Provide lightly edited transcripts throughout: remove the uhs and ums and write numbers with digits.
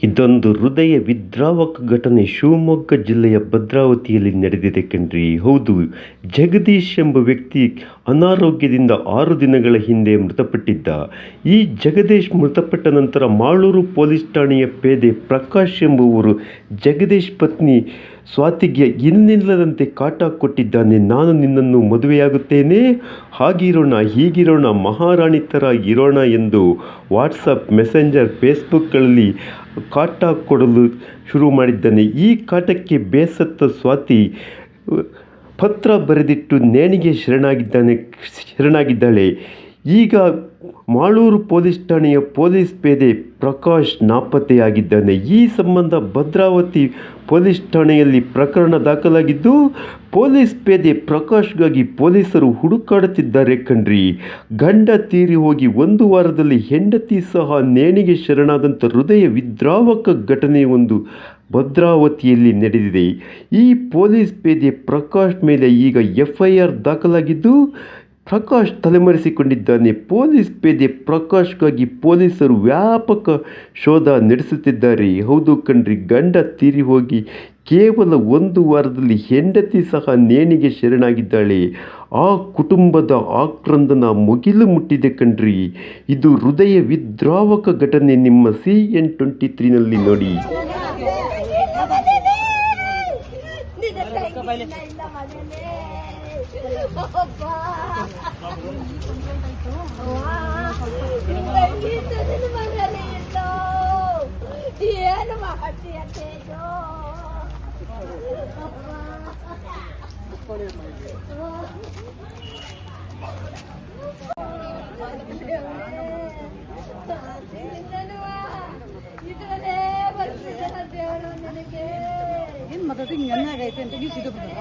ಇದೊಂದು ಹೃದಯ ವಿದ್ರಾವಕ ಘಟನೆ ಶಿವಮೊಗ್ಗ ಜಿಲ್ಲೆಯ ಭದ್ರಾವತಿಯಲ್ಲಿ ನಡೆದಿದೆ ಕಣ್ರಿ. ಹೌದು, ಜಗದೀಶ್ ಎಂಬ ವ್ಯಕ್ತಿ ಅನಾರೋಗ್ಯದಿಂದ 6 ದಿನಗಳ ಹಿಂದೆ ಮೃತಪಟ್ಟಿದ್ದ. ಈ ಜಗದೀಶ್ ಮೃತಪಟ್ಟ ನಂತರ ಮಾಳೂರು ಪೊಲೀಸ್ ಠಾಣೆಯ ಪೇದೆ ಪ್ರಕಾಶ್ ಎಂಬುವರು ಜಗದೀಶ್ ಪತ್ನಿ ಸ್ವಾತಿಗೆ ಇನ್ನಿಲ್ಲದಂತೆ ಕಾಟ ಕೊಟ್ಟಿದ್ದಾನೆ. ನಾನು ನಿನ್ನನ್ನು ಮದುವೆಯಾಗುತ್ತೇನೆ, ಹಾಗಿರೋಣ ಹೀಗಿರೋಣ, ಮಹಾರಾಣಿ ಥರ ಇರೋಣ ಎಂದು ವಾಟ್ಸಪ್, ಮೆಸೆಂಜರ್, ಫೇಸ್ಬುಕ್ಗಳಲ್ಲಿ ಕಾಟ ಕೊಡಲು ಶುರು ಮಾಡಿದ್ದಾನೆ. ಈ ಕಾಟಕ್ಕೆ ಬೇಸತ್ತ ಸ್ವಾತಿ ಪತ್ರ ಬರೆದಿಟ್ಟು ನೇಣಿಗೆ ಶರಣಾಗಿದ್ದಾಳೆ. ಈಗ ಮಾಳೂರು ಪೊಲೀಸ್ ಠಾಣೆಯ ಪೊಲೀಸ್ ಪೇದೆ ಪ್ರಕಾಶ್ ನಾಪತ್ತೆಯಾಗಿದ್ದಾನೆ. ಈ ಸಂಬಂಧ ಭದ್ರಾವತಿ ಪೊಲೀಸ್ ಠಾಣೆಯಲ್ಲಿ ಪ್ರಕರಣ ದಾಖಲಾಗಿದ್ದು, ಪೊಲೀಸ್ ಪೇದೆ ಪ್ರಕಾಶ್ಗಾಗಿ ಪೊಲೀಸರು ಹುಡುಕಾಡುತ್ತಿದ್ದಾರೆ ಕಣ್ರಿ. ಗಂಡ ತೀರಿ ಹೋಗಿ 1 ವಾರದಲ್ಲಿ ಹೆಂಡತಿ ಸಹ ನೇಣಿಗೆ ಶರಣಾದಂಥ ಹೃದಯ ವಿದ್ರಾವಕ ಘಟನೆಯೊಂದು ಭದ್ರಾವತಿಯಲ್ಲಿ ನಡೆದಿದೆ. ಈ ಪೊಲೀಸ್ ಪೇದೆ ಪ್ರಕಾಶ್ ಮೇಲೆ ಈಗ FIR ದಾಖಲಾಗಿದ್ದು, ಪ್ರಕಾಶ್ ತಲೆಮರೆಸಿಕೊಂಡಿದ್ದಾನೆ. ಪೊಲೀಸ್ ಪೇದೆ ಪ್ರಕಾಶ್ಗಾಗಿ ಪೊಲೀಸರು ವ್ಯಾಪಕ ಶೋಧ ನಡೆಸುತ್ತಿದ್ದಾರೆ. ಹೌದು ಕಣ್ರಿ, ಗಂಡ ತೀರಿ ಹೋಗಿ ಕೇವಲ 1 ವಾರದಲ್ಲಿ ಹೆಂಡತಿ ಸಹ ನೇಣಿಗೆ ಶರಣಾಗಿದ್ದಾಳೆ. ಆ ಕುಟುಂಬದ ಆಕ್ರಂದನ ಮುಗಿಲು ಮುಟ್ಟಿದೆ ಕಣ್ರಿ. ಇದು ಹೃದಯ ವಿದ್ರಾವಕ ಘಟನೆ. ನಿಮ್ಮ CN23ನಲ್ಲಿ ನೋಡಿ. ಏನು ಮಾಡ್ತೀಯ ತೇಜು? ಇದರಲ್ಲೇ ಬರ್ತಿದ್ದಾನ ದೇವರು ನನಗೆ. ಏನು ಮತ್ತದು ಹಿಂಗೈತೆ ಅಂತ ಸಿಗಬಹುದು.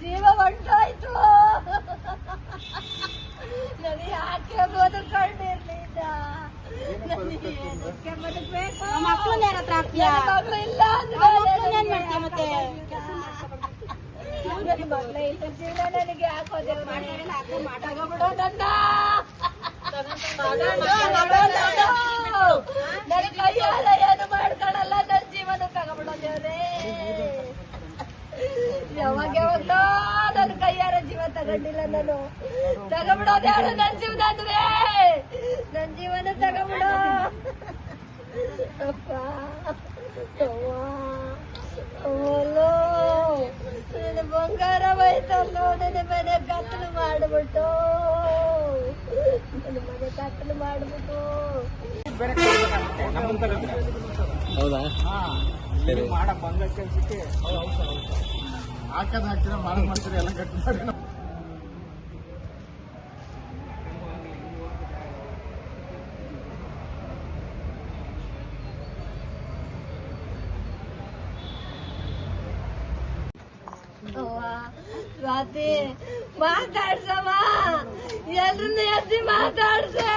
ಜೀವ ಹೊಂಟೋಯ್ತು. ನನಗೆ ಯಾಕೆ ಬದುಕೊಂಡಿರ್ಲಿಲ್ಲ. ನನಗೆ ಬದುಕಬೇಕು. ಮಕ್ಕಳು ಇಲ್ಲ ಮತ್ತೆ ಮಕ್ಕಳೇ ಇಲ್ಲ. ಜೀವನ ನನಗೆ ಹಾಕೋದೇ ತಗೊಬಿಡೋ ನನ್ನ ಕೈಯಾಲ ಏನು ಮಾಡ್ಕೊಳಲ್ಲ. ನನ್ನ ಜೀವನ ತಗೊಬಿಡೋದೇವ್ರೇ. ಯಾವಾಗ್ಲೋ ನನ್ನ ಕೈಯಾರ ಜೀವ ತಗೊಂಡಿಲ್ಲ. ನಾನು ತಗೊಬಿಡೋದೇವ್ರು ನನ್ನ ಜೀವನ ಅಂದ್ರೆ. ನನ್ನ ಜೀವನ ತಗೊಬಿಡೋ ಅಪ್ಪ. ಅವಲೋ ನನ್ನ ಬಂಗಾರ ಹೋಯ್ತಲ್ಲೋ. ನನ್ನ ಮನೆ ಕತ್ತಲು ಮಾಡಿಬಿಟ್ಟು ಹೌದಾ? ಮಾಡ ಬಂದ ಕೆಲ್ಸಕ್ಕೆ ಹಾಕ್ತೀರಾ, ಮಾಡ್ತೀರಾ, ಎಲ್ಲ ಕಟ್ ಮಾಡಿ. ಸ್ವಾತಿ ಮಾತಾಡ್ಸಮ್ಮ, ಎಲ್ರನ್ನ ಎದ್ದಿ ಮಾತಾಡ್ಸೆ.